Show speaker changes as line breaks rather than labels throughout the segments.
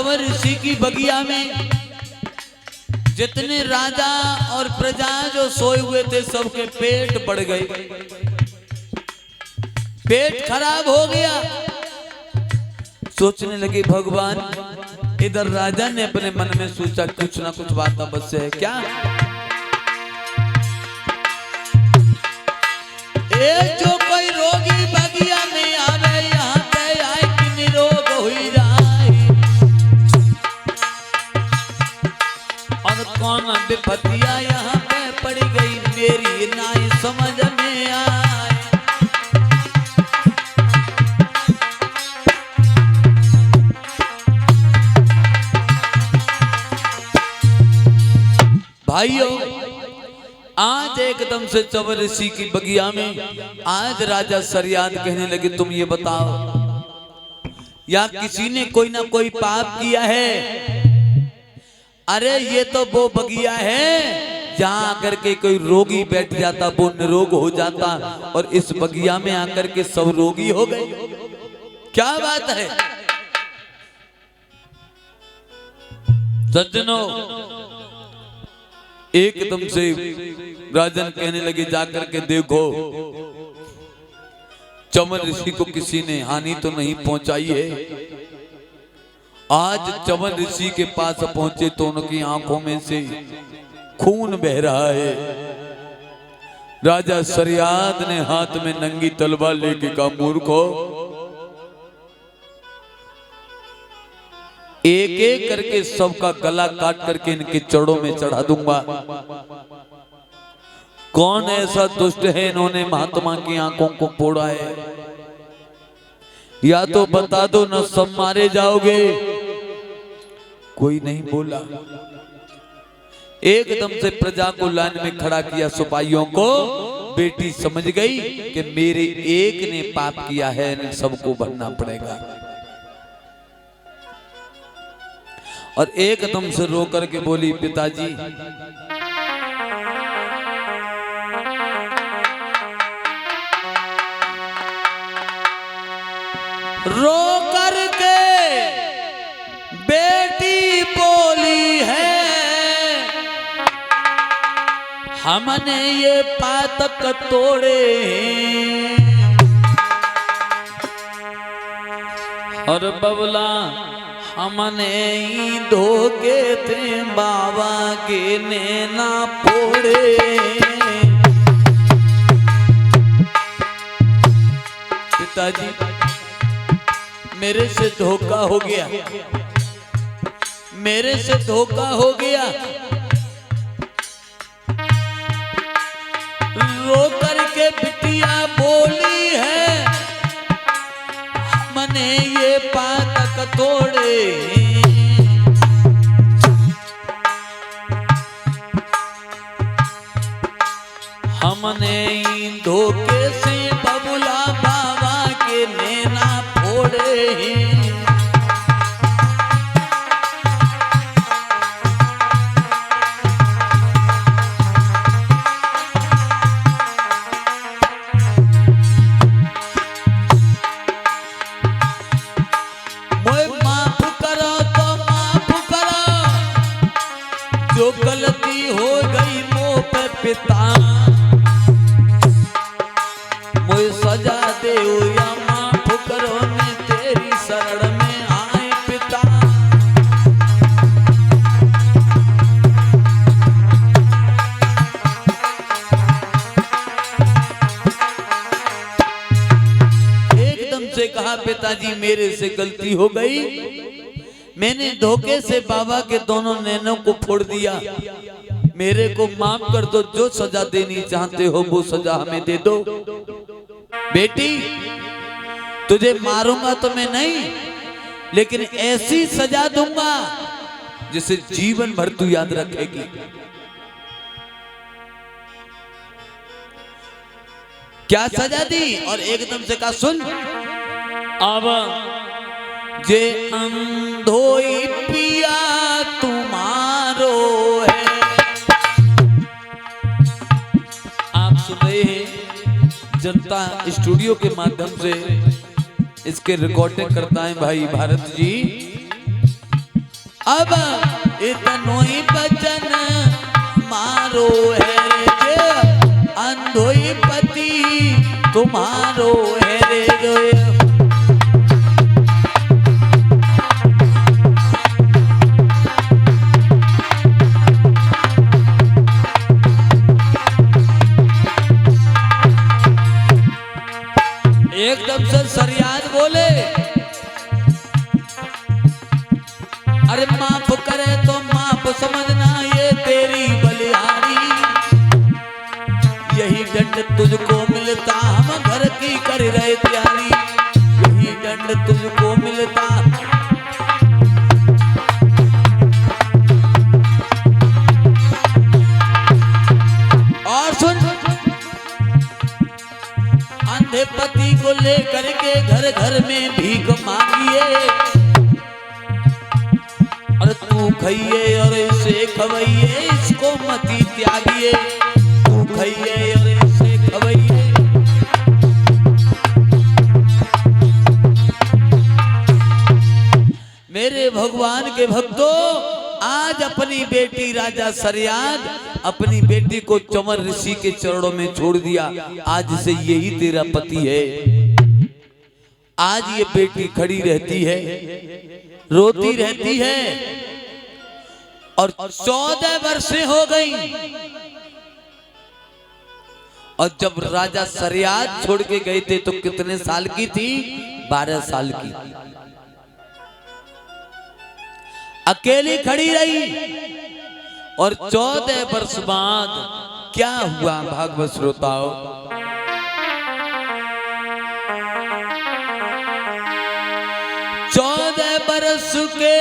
चंवर ऋषि की बगिया में जितने राजा और प्रजा जो सोए हुए थे सबके पेट बढ़ गए, पेट खराब हो गया। सोचने लगे भगवान, इधर राजा ने अपने मन में सोचा कुछ ना कुछ बात अवश्य है क्या। जो कोई रोगी बगिया में आवे यहाँ पे आए कि निरोग हुई जाए, और कौन विपत्तियां यहाँ पे पड़ गई मेरी नाई समझ में आए। भाइयों, आज एकदम से चंवर ऋषि की बगिया में आज राजा सरियाद कहने लगे, तुम ये बताओ या किसी ने कोई ना कोई पाप किया है? अरे ये तो वो बगिया है जहां आकर के कोई रोगी बैठ जाता वो निरोग हो जाता, और इस बगिया में आकर के सब रोगी हो गए। क्या बात है सज्जनों। एकदम से राजन कहने लगे, जाकर के देखो चंवर ऋषि को किसी ने हानि तो नहीं पहुंचाई है। आज चंवर ऋषि के पास पहुंचे तो उनकी आंखों में से खून बह रहा है। राजा सरियाद ने हाथ में नंगी तलवार लेके कहा, मूर्खो, एक एक करके सबका गला काट करके इनके चरणों में चढ़ा दूंगा। कौन ऐसा दुष्ट है इन्होंने महात्मा की आंखों को फोड़ा है? या तो बता दो न सब मारे जाओगे। कोई नहीं बोला। एकदम से प्रजा को लाइन में खड़ा किया, सिपाहियों को। बेटी समझ गई कि मेरे एक ने पाप किया है, इन सबको भरना पड़ेगा। और एकदम से रो करके बोली, पिताजी रो करके बेटी बोली है, हमने ये पातक तोड़े और बबला हमने ही धोखे थे बाबा के नैना फोड़े। पिताजी मेरे से धोखा हो गया, मेरे से धोखा हो गया। रो करके बिटिया बोली है, हमने ये पातक तोड़े। हमने धोखे से बबुला बाबा के नैना फोड़े। जो गलती हो गई मुँह पे पिता, मुझे सजा दे या माफ करो, मैं तेरी शरण में आए पिता। एकदम से कहा, पिताजी मेरे से गलती हो गई, मैंने धोखे से बाबा के दोनों नैनों को फोड़ दिया, मेरे को माफ कर दो। जो सजा देनी चाहते हो वो सजा हमें दे दो। बेटी तुझे मारूंगा तो मैं नहीं, लेकिन ऐसी सजा दूंगा जिसे जीवन भर तू याद रखेगी। क्या सजा दी? और एकदम से कहा, सुन अब जे अंधोई पिया तुम्हारो है। आप सुन रहे हैं जनता स्टूडियो के माध्यम से इसके रिकॉर्डिंग करता है भाई भारत जी। अब इतनो ही बचन मारो है रे अंधोई पति तुम्हारो है रे जो। एकदम से सरियाद बोले, अरे माफ करे तो माफ समझना ये तेरी बलिहारी, यही दंड तुझको मिलता हम घर की कर रहे तैयारी, यही दंड तुझको मिलता। और सुन, अंधे पति को लेकर के घर घर में भीख मांगिए, और तू खाइए और इसे खवाइए, इसको मती त्यागिए, तू खाइए और इसे खवाइए। मेरे भगवान के भक्तों, आज अपनी बेटी राजा सरियाद अपनी बेटी को चंवर ऋषि के चरणों में छोड़ दिया। आज से यही तेरा पति है। आज ये बेटी खड़ी रहती है, रोती रहती है, और 14 वर्षें हो गई। और जब राजा सरियाद छोड़ के गए थे तो कितने साल की थी? 12 साल की। अकेली खड़ी रही। और 14 वर्ष बाद क्या हुआ भागवत श्रोताओ? 14 बरस के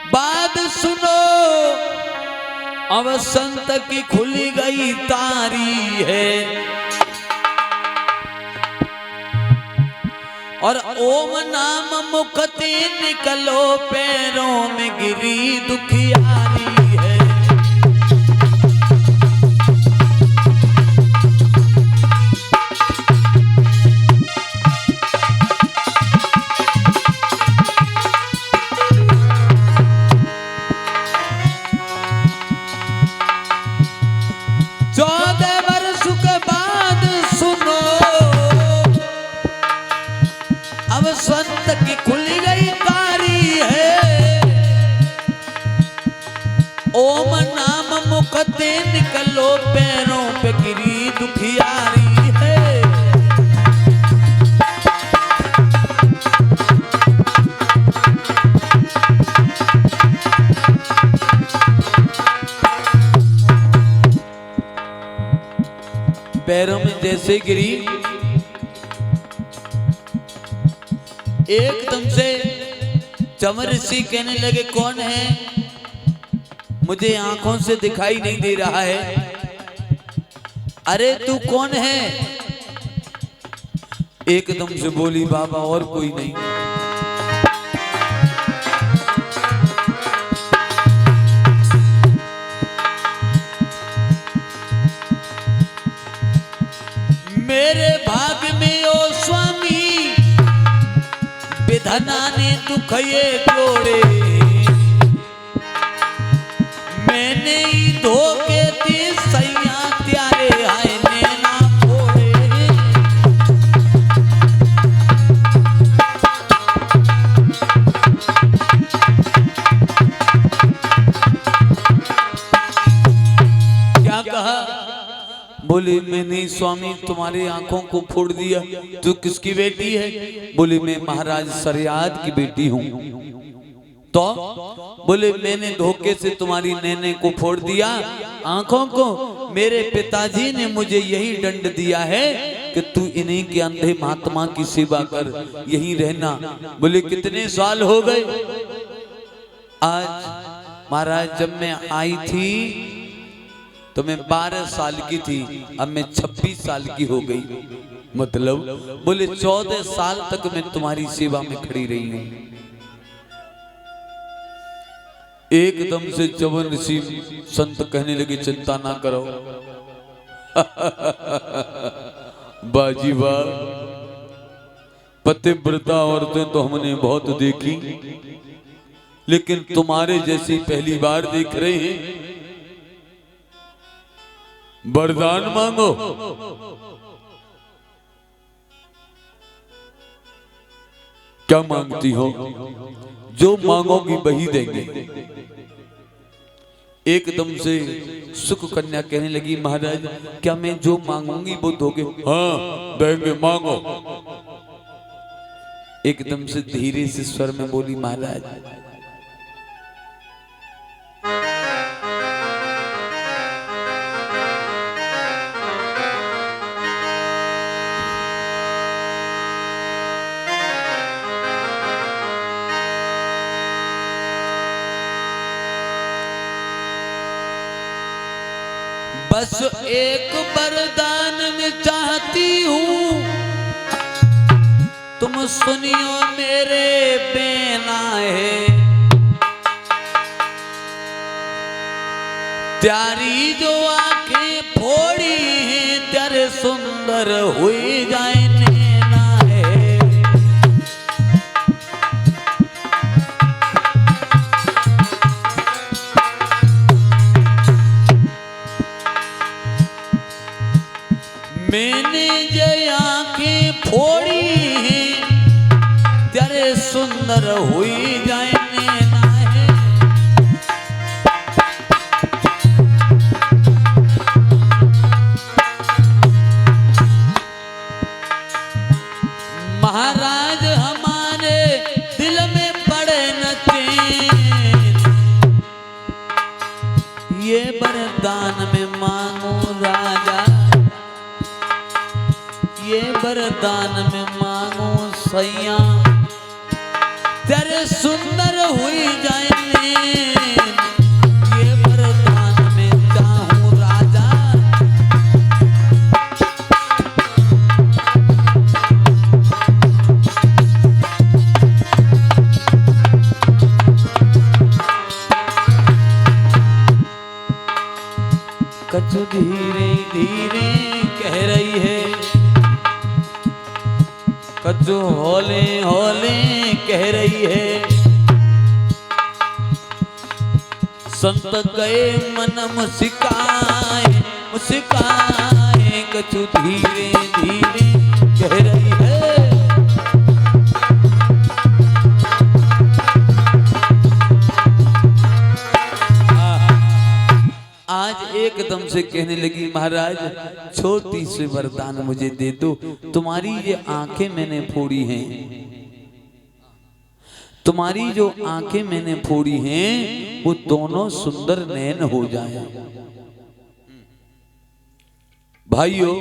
बाद सुनो, अब संत की खुली गई तारी है, और ओम नाम मुखते निकलो, पैरों में गिरी दुखियारी है। संत की खुली गई तारी है, ओम नाम मुखते निकलो, पैरों पे गिरी दुखियारी है। पैरों में जैसे गिरी, एकदम से चंवर ऋषि कहने लगे, कौन है? मुझे आंखों से दिखाई नहीं दे रहा है। अरे तू कौन है? एकदम से बोली, बाबा और कोई नहीं। मेरे भाग में ओ स्वामी विधना ने दुख ये जोड़े, मैंने ही धोखे दी सैया त्यारे आए नैना फोड़े। क्या कहा? बोले मैंने स्वामी तुम्हारी आंखों को फोड़ दिया। तू किसकी बेटी है? बोले मैं महाराज सरियाद की बेटी हूँ। तो बोले मैंने धोखे से तुम्हारी नैने को फोड़ दिया, आंखों को। मेरे पिताजी ने मुझे यही दंड दिया है कि तू इन्हीं के अंधे महात्मा की सेवा कर, यहीं रहना। बोले कितने साल हो गए? आज महाराज जब मैं आई थी तो मैं 12 साल की थी, अब मैं 26 साल की हो गई। मतलब बोले 14 साल तक मैं तुम्हारी सेवा में खड़ी रही हूं। एकदम से चंवर ऋषि संत कहने लगे, चिंता ना करो। बाजी वाह, पतिव्रता औरतें तो हमने बहुत देखी, लेकिन तुम्हारे जैसी पहली बार देख रहे हैं। वरदान मांगो। क्या मांगती हो? जो मांगोगी वही देंगे। एकदम से सुख कन्या कहने लगी, महाराज क्या मैं जो मांगूंगी वो दोगे? हाँ देंगे, मांगो। एकदम से धीरे से स्वर में बोली, महाराज बस एक वरदान में चाहती हूँ, तुम सुनियो मेरे बेना है। त्यारी जो आंखें फोड़ी हैं, तेरे सुंदर हुई जाए नैना है। मैंने जो आंखें फोड़ी हैं, तेरे सुंदर हुई जाए नैना है। महाराज हमारे दिल में पड़े न चैन, ये वरदान में मांगो राजा, ये वरदान में मांगो सैया, तेरे सुंदर हुई जाए नैन। ये वरदान में चाहूं राजा, कछु धीरे धीरे कह रही है, कछु हौले हौले कह रही है। संत गए मन मुस्काए मुस्काए, कछु धीरे धीरे कह रही है। आज एकदम से कहने लगी, महाराज छोटी सी वरदान मुझे दे दो। तुम्हारी ये आंखें मैंने फोड़ी हैं, तुम्हारी जो आंखें मैंने फोड़ी हैं वो दोनों सुंदर नैन हो जाए। भाइयों